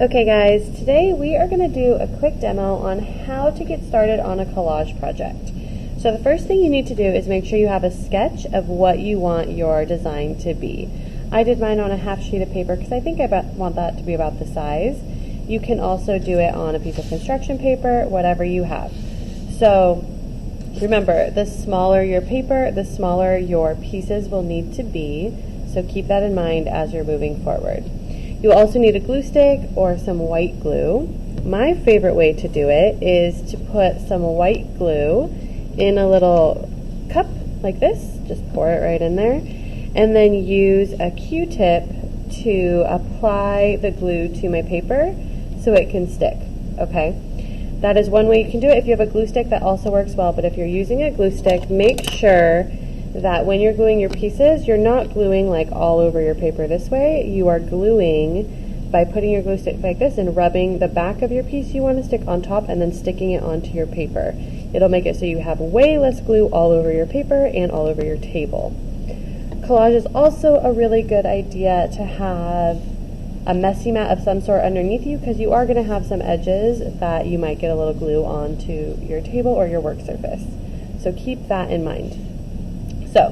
Okay guys, today we are going to do a quick demo on how to get started on a collage project. So the first thing you need to do is make sure you have a sketch of what you want your design to be. I did mine on a half sheet of paper because I think I want that to be about the size. You can also do it on a piece of construction paper, whatever you have. So remember, the smaller your paper, the smaller your pieces will need to be. So keep that in mind as you're moving forward. You also need a glue stick or some white glue. My favorite way to do it is to put some white glue in a little cup like this, just pour it right in there, and then use a Q-tip to apply the glue to my paper so it can stick, okay? That is one way you can do it. If you have a glue stick, that also works well, but if you're using a glue stick, make sure that when you're gluing your pieces, you're not gluing like all over your paper this way. You are gluing by putting your glue stick like this and rubbing the back of your piece you want to stick on top and then sticking it onto your paper. It'll make it so you have way less glue all over your paper and all over your table. Collage is also a really good idea to have a messy mat of some sort underneath you because you are going to have some edges that you might get a little glue onto your table or your work surface. So keep that in mind. So,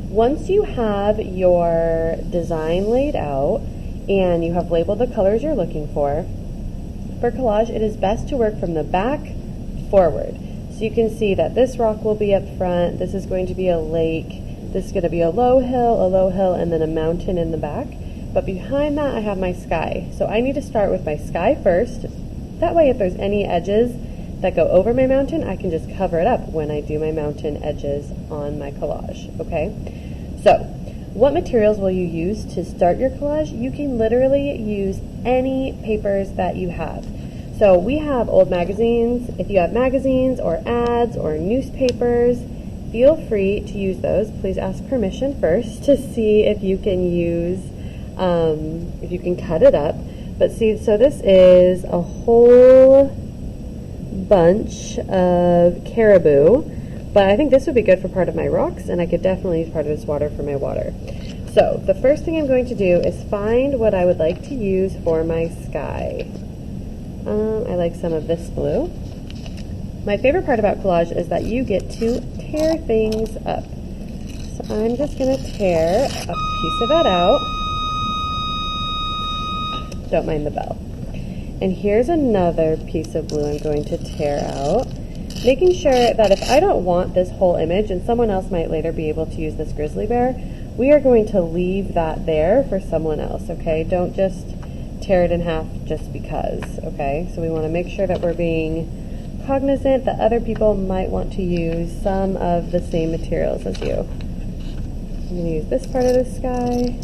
once you have your design laid out and you have labeled the colors you're looking for collage, it is best to work from the back forward. So you can see that this rock will be up front, this is going to be a lake, this is going to be a low hill, and then a mountain in the back. But behind that I have my sky. So I need to start with my sky first. That way if there's any edges that go over my mountain, I can just cover it up when I do my mountain edges on my collage, okay? So, what materials will you use to start your collage? You can literally use any papers that you have. So we have old magazines. If you have magazines or ads or newspapers, feel free to use those. Please ask permission first to see if you can use, if you can cut it up. But see, so this is a whole bunch of caribou, but I think this would be good for part of my rocks, and I could definitely use part of this water for my water. So the first thing I'm going to do is find what I would like to use for my sky. I like some of this blue. My favorite part about collage is that you get to tear things up. So I'm just going to tear a piece of that out. Don't mind the bell. And here's another piece of blue I'm going to tear out, making sure that if I don't want this whole image, and someone else might later be able to use this grizzly bear, we are going to leave that there for someone else, okay? Don't just tear it in half just because, okay? So we want to make sure that we're being cognizant that other people might want to use some of the same materials as you. I'm going to use this part of the sky.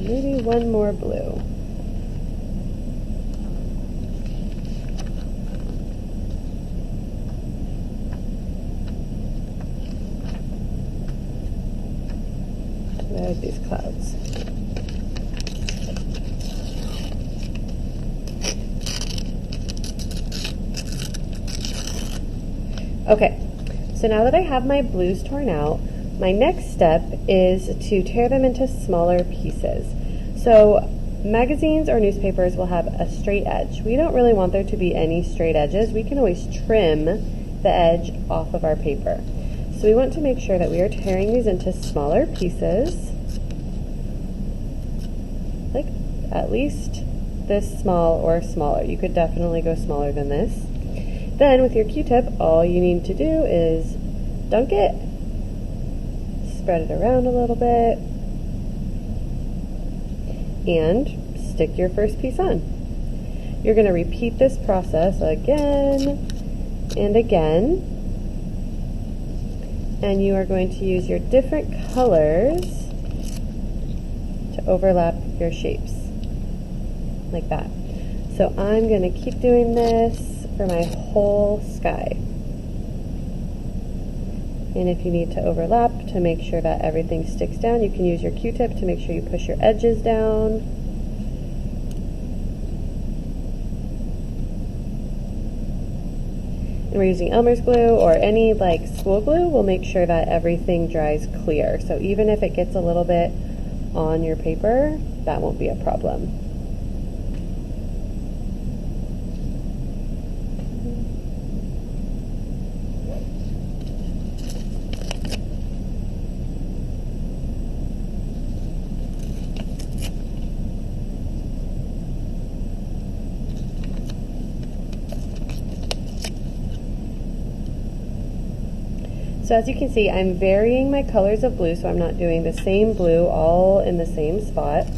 Maybe one more blue. There's these clouds. Okay, so now that I have my blues torn out, my next step is to tear them into smaller pieces. So magazines or newspapers will have a straight edge. We don't really want there to be any straight edges. We can always trim the edge off of our paper. So we want to make sure that we are tearing these into smaller pieces, like at least this small or smaller. You could definitely go smaller than this. Then with your Q-tip, all you need to do is dunk it, spread it around a little bit, and stick your first piece on. You're going to repeat this process again and again, and you are going to use your different colors to overlap your shapes, like that. So I'm going to keep doing this for my whole sky. And if you need to overlap to make sure that everything sticks down, you can use your Q-tip to make sure you push your edges down. And we're using Elmer's glue or any like school glue. We'll make sure that everything dries clear. So even if it gets a little bit on your paper, that won't be a problem. So as you can see, I'm varying my colors of blue, so I'm not doing the same blue all in the same spot.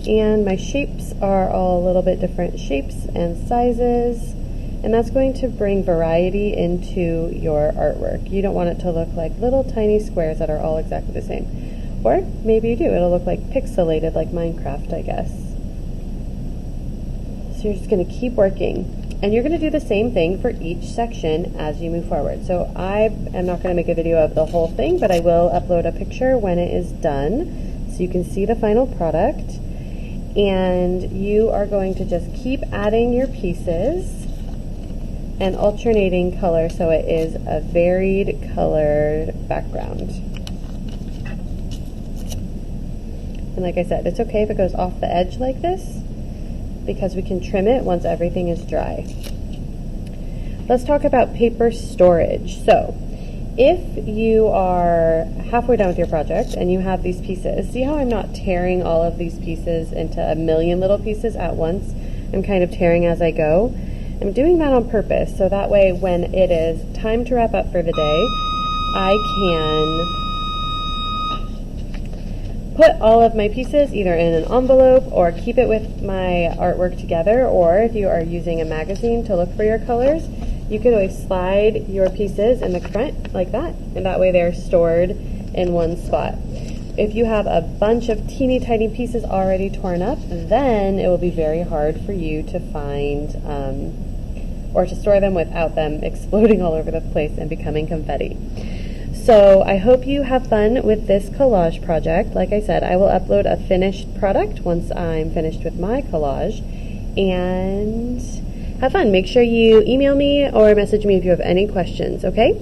And my shapes are all a little bit different shapes and sizes, and that's going to bring variety into your artwork. You don't want it to look like little tiny squares that are all exactly the same. Or maybe you do, it'll look like pixelated like Minecraft, I guess. So you're just gonna keep working. And you're going to do the same thing for each section as you move forward. So I am not going to make a video of the whole thing, but I will upload a picture when it is done so you can see the final product. And you are going to just keep adding your pieces and alternating color so it is a varied colored background. And like I said, it's okay if it goes off the edge like this, because we can trim it once everything is dry. Let's talk about paper storage. So if you are halfway done with your project and you have these pieces, see how I'm not tearing all of these pieces into a million little pieces at once? I'm kind of tearing as I go. I'm doing that on purpose, so that way when it is time to wrap up for the day, I can put all of my pieces either in an envelope or keep it with my artwork together, or if you are using a magazine to look for your colors, you can always slide your pieces in the front like that, and that way they're stored in one spot. If you have a bunch of teeny tiny pieces already torn up, then it will be very hard for you to find or to store them without them exploding all over the place and becoming confetti. So I hope you have fun with this collage project. Like I said, I will upload a finished product once I'm finished with my collage. And have fun. Make sure you email me or message me if you have any questions, okay?